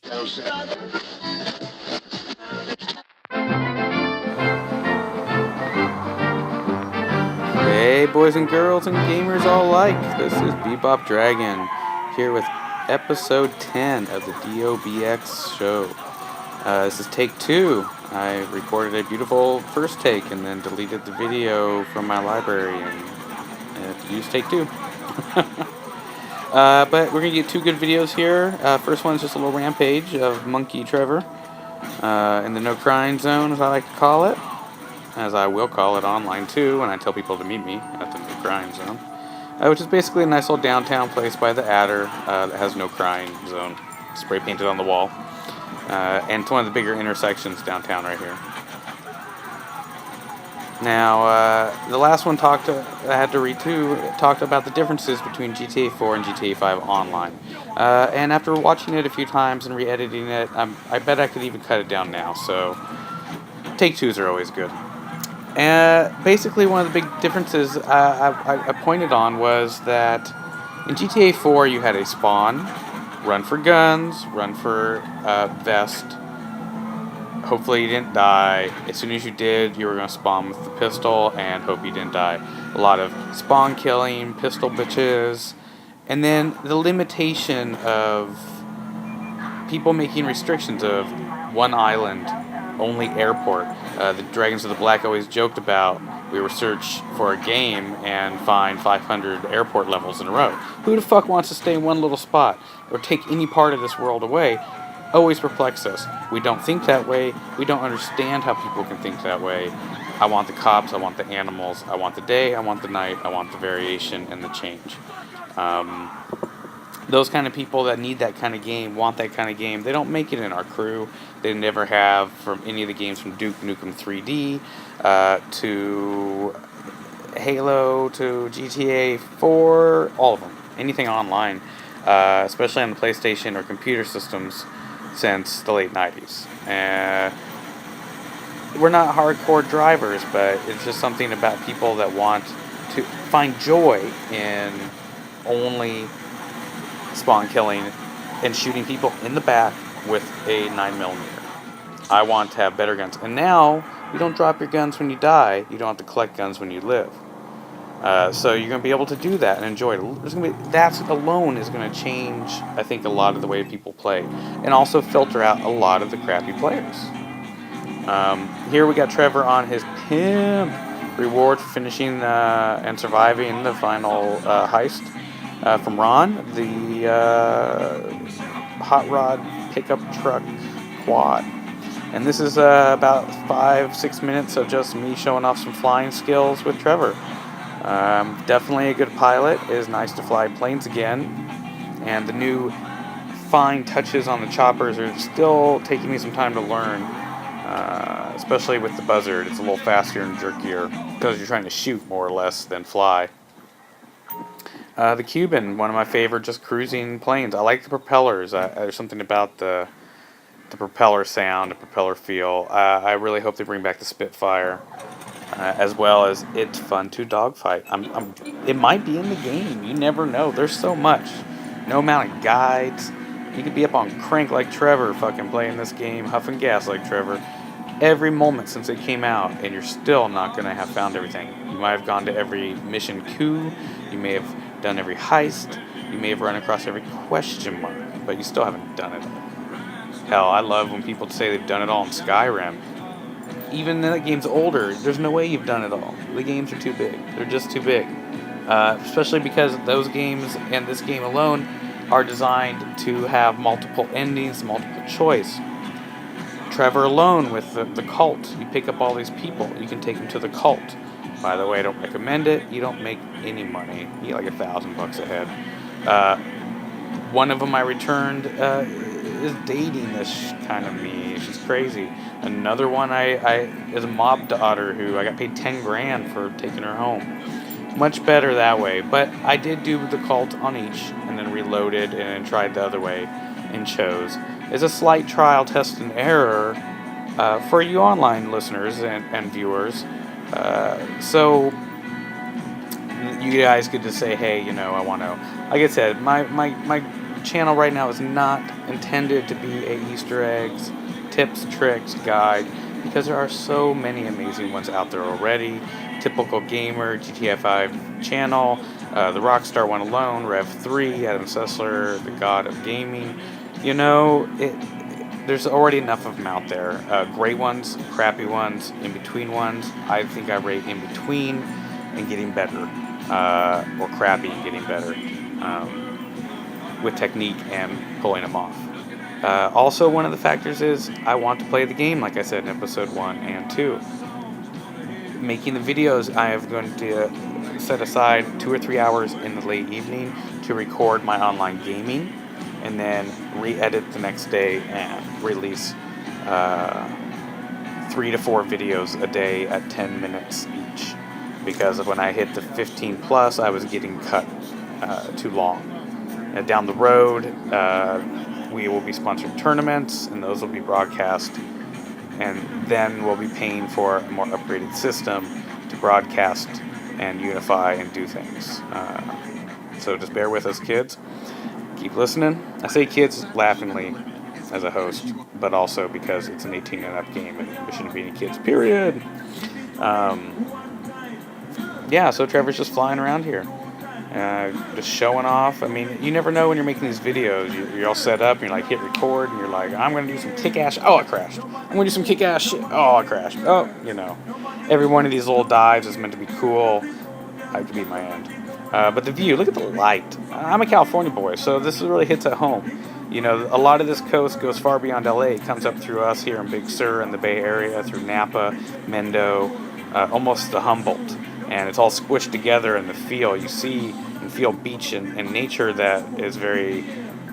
Hey boys and girls and gamers all alike, this is BebopDragon here with episode 10 of the DOBX show. This is take 2. I recorded a beautiful first take and then deleted the video from my library and used take 2. But we're going to get 2 good videos here. First one's just a little rampage of Monkey Trevor in the no crying zone, as I like to call it. As I will call it online too when I tell people to meet me at the No Crying Zone, which is basically a nice little downtown place by the Adder that has no crying zone spray painted on the wall, and it's one of the bigger intersections downtown right here. Now, the last one I had to read too, talked about the differences between GTA 4 and GTA 5 online, and after watching it a few times and re-editing it, I bet I could even cut it down now, so take 2s are always good. Basically, one of the big differences I pointed on was that in GTA 4 you had a spawn, run for guns, run for vest. Hopefully you didn't die. As soon as you did, you were going to spawn with the pistol and hope you didn't die. A lot of spawn killing, pistol bitches, and then the limitation of people making restrictions of one island, only airport. The Dragons of the Black always joked about we were search for a game and find 500 airport levels in a row. Who the fuck wants to stay in one little spot or take any part of this world away? Always perplex us. We don't think that way. We don't understand how people can think that way. I want the cops. I want the animals. I want the day. I want the night. I want the variation and the change. Those kind of people that need that kind of game, want that kind of game, they don't make it in our crew. They never have from any of the games from Duke Nukem 3D to Halo to GTA 4, all of them. Anything online, especially on the PlayStation or computer systems since the late 90s. We're not hardcore drivers, but it's just something about people that want to find joy in only spawn killing and shooting people in the back with a 9mm. I want to have better guns. And now, you don't drop your guns when you die. You don't have to collect guns when you live. So you're going to be able to do that and enjoy it. That alone is going to change, I think, a lot of the way people play. And also filter out a lot of the crappy players. Here we got Trevor on his pimp reward for finishing and surviving the final heist. From Ron, the hot rod pickup truck quad. And this is about 5-6 minutes of just me showing off some flying skills with Trevor. Definitely a good pilot. It is nice to fly planes again. And the new fine touches on the choppers are still taking me some time to learn. Especially with the buzzard. It's a little faster and jerkier because you're trying to shoot more or less than fly. The Cuban, one of my favorite just cruising planes. I like the propellers. There's something about the propeller sound, the propeller feel. I really hope they bring back the Spitfire, as well as it's fun to dogfight. It might be in the game. You never know. There's so much. No amount of guides. You could be up on crank like Trevor fucking playing this game, huffing gas like Trevor, every moment since it came out, and you're still not going to have found everything. You might have gone to every mission coup. You may have done every heist, you may have run across every question mark, but you still haven't done it all. Hell, I love when people say they've done it all in Skyrim. Even though that game's older, there's no way you've done it all. The games are too big. They're just too big. Especially because those games and this game alone are designed to have multiple endings, multiple choice. Trevor alone with the cult. You pick up all these people. You can take them to the cult. By the way, I don't recommend it. You don't make any money. You get like $1,000 a head. One of them I returned is dating this kind of me. She's crazy. Another one I is a mob daughter who I got paid $10,000 for taking her home. Much better that way. But I did do the cult on each and then reloaded and then tried the other way and chose. It's a slight trial, test, and error for you online listeners and viewers. So you guys get to say, hey, I want to. Like I said, my channel right now is not intended to be a Easter eggs, tips, tricks, guide, because there are so many amazing ones out there already. Typical Gamer, GTA 5 channel, the Rockstar one alone, Rev 3, Adam Sessler, the God of Gaming. There's already enough of them out there. Great ones, crappy ones, in between ones. I think I rate in between and getting better, or crappy and getting better, with technique and pulling them off. Also, one of the factors is I want to play the game, like I said in episode 1 and 2. Making the videos, I am going to set aside 2 or 3 hours in the late evening to record my online gaming, and then re-edit the next day and release 3 to 4 videos a day at 10 minutes each. Because when I hit the 15 plus, I was getting cut too long. Down the road, we will be sponsoring tournaments, and those will be broadcast. And then we'll be paying for a more upgraded system to broadcast and unify and do things. So just bear with us, kids. Keep listening. I say kids laughingly as a host, but also because it's an 18 and up game and there shouldn't be any kids, period. Yeah, so Trevor's just flying around here. Just showing off. I mean, you never know when you're making these videos. You're all set up, and you're like, hit record, and you're like, I'm going to do some kick-ass... Oh, I crashed. I'm going to do some kick-ass shit. Oh, I crashed. Oh, Every one of these little dives is meant to be cool. I could beat my end. But the view, look at the light. I'm a California boy, so this really hits at home. A lot of this coast goes far beyond LA. It comes up through us here in Big Sur in the Bay Area, through Napa, Mendo, almost to Humboldt. And it's all squished together in the feel. You see and feel beach and nature that is very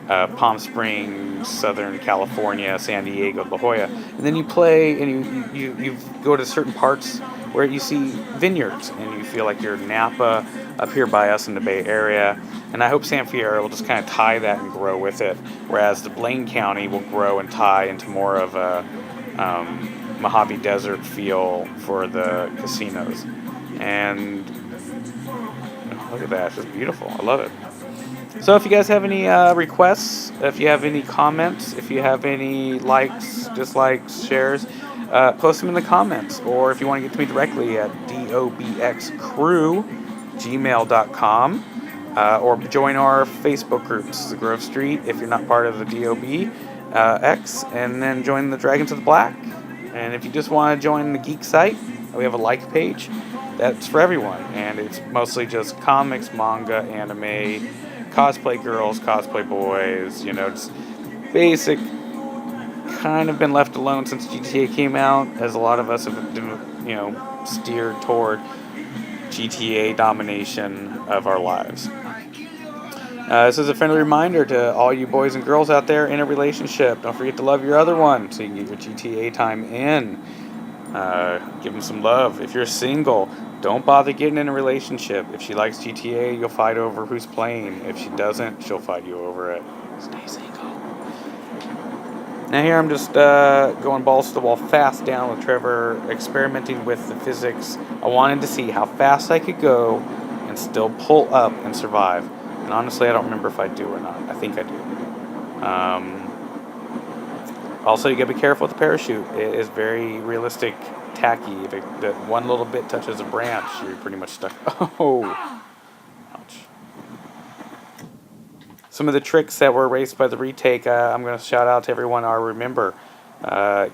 Palm Springs, Southern California, San Diego, La Jolla. And then you play and you go to certain parts where you see vineyards and you feel like you're Napa up here by us in the Bay Area. And I hope San Fierro will just kind of tie that and grow with it. Whereas the Blaine County will grow and tie into more of a Mojave Desert feel for the casinos. And look at that, it's just beautiful. I love it. So if you guys have any requests, if you have any comments, if you have any likes, dislikes, shares, post them in the comments. Or if you want to get to me directly at dobxcrew@gmail.com, or join our Facebook groups, the Grove Street, if you're not part of the DOBX, and then join the Dragons of the Black. And if you just want to join the Geek site, we have a like page. That's for everyone, and it's mostly just comics, manga, anime, cosplay girls, cosplay boys, just basic, kind of been left alone since GTA came out, as a lot of us have been, steered toward GTA domination of our lives. This is a friendly reminder to all you boys and girls out there in a relationship. Don't forget to love your other one so you can get your GTA time in. Give them some love. If you're single, don't bother getting in a relationship. If she likes GTA, you'll fight over who's playing. If she doesn't, she'll fight you over it. Stay single. Now here I'm just going balls to the wall fast down with Trevor, experimenting with the physics. I wanted to see how fast I could go and still pull up and survive. And honestly, I don't remember if I do or not. I think I do. Also, you gotta be careful with the parachute. It is very realistic, tacky. If that one little bit touches a branch, you're pretty much stuck. Oh, ouch. Some of the tricks that were erased by the retake, I'm gonna shout out to everyone. Remember,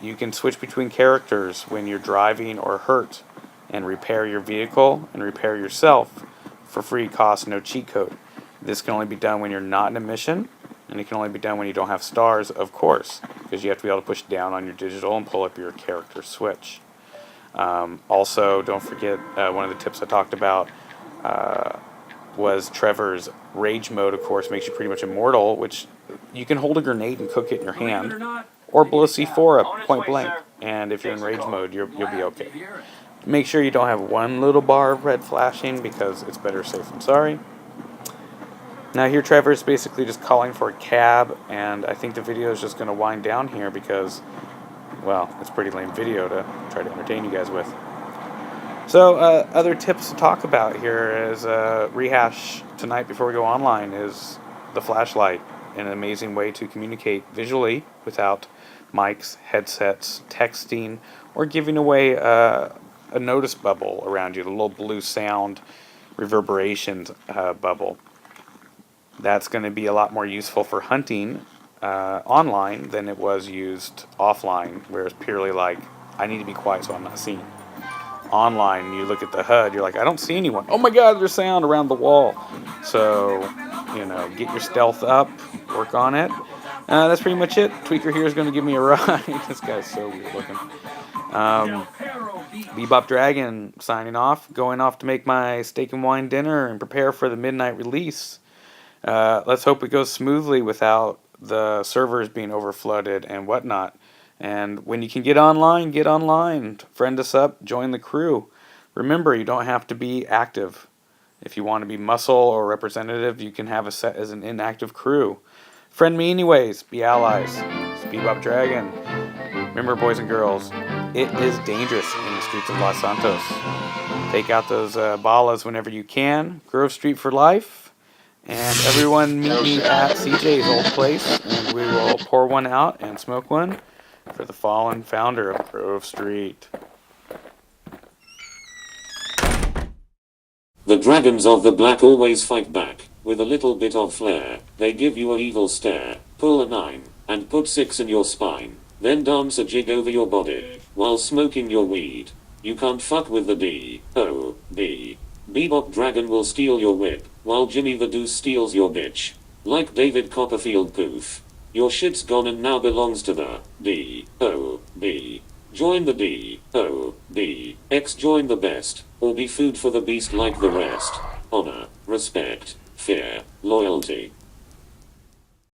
you can switch between characters when you're driving or hurt, and repair your vehicle and repair yourself for free cost, no cheat code. This can only be done when you're not in a mission. And it can only be done when you don't have stars, of course, because you have to be able to push down on your digital and pull up your character switch. Also, don't forget, one of the tips I talked about was Trevor's rage mode, of course, makes you pretty much immortal, which you can hold a grenade and cook it in your hand, or blow C4 up point blank. And if you're in rage mode, you'll be okay. Make sure you don't have one little bar of red flashing, because it's better safe than sorry. Now here Trevor is basically just calling for a cab, and I think the video is just going to wind down here because, well, it's a pretty lame video to try to entertain you guys with. So other tips to talk about here is rehash tonight before we go online is the flashlight. an amazing way to communicate visually without mics, headsets, texting, or giving away a notice bubble around you, the little blue sound reverberations bubble. That's going to be a lot more useful for hunting online than it was used offline, where it's purely like, I need to be quiet so I'm not seen. Online, you look at the HUD, you're like, I don't see anyone. Oh my god, there's sound around the wall. So, get your stealth up, work on it. That's pretty much it. Tweaker here is going to give me a ride. This guy's so weird looking. BebopDragon signing off, going off to make my steak and wine dinner and prepare for the midnight release. Let's hope it goes smoothly without the servers being overflooded and whatnot. And when you can get online, get online. Friend us up, join the crew. Remember, you don't have to be active. If you want to be muscle or representative, you can have a set as an inactive crew. Friend me anyways, be allies. It's BebopDragon. Remember, boys and girls, it is dangerous in the streets of Los Santos. Take out those balas whenever you can. Grove Street for life. And everyone meet me at CJ's old place, and we will pour one out and smoke one for the fallen founder of Grove Street. The dragons of the black always fight back, with a little bit of flair. They give you an evil stare, pull a 9, and put 6 in your spine. Then dance a jig over your body, while smoking your weed. You can't fuck with the D.O.B. BebopDragon will steal your whip, while Jimmy the Deuce steals your bitch. Like David Copperfield poof. Your shit's gone and now belongs to the D.O.B. Join the D.O.B. Join the best, or be food for the beast like the rest. Honor, respect, fear, loyalty.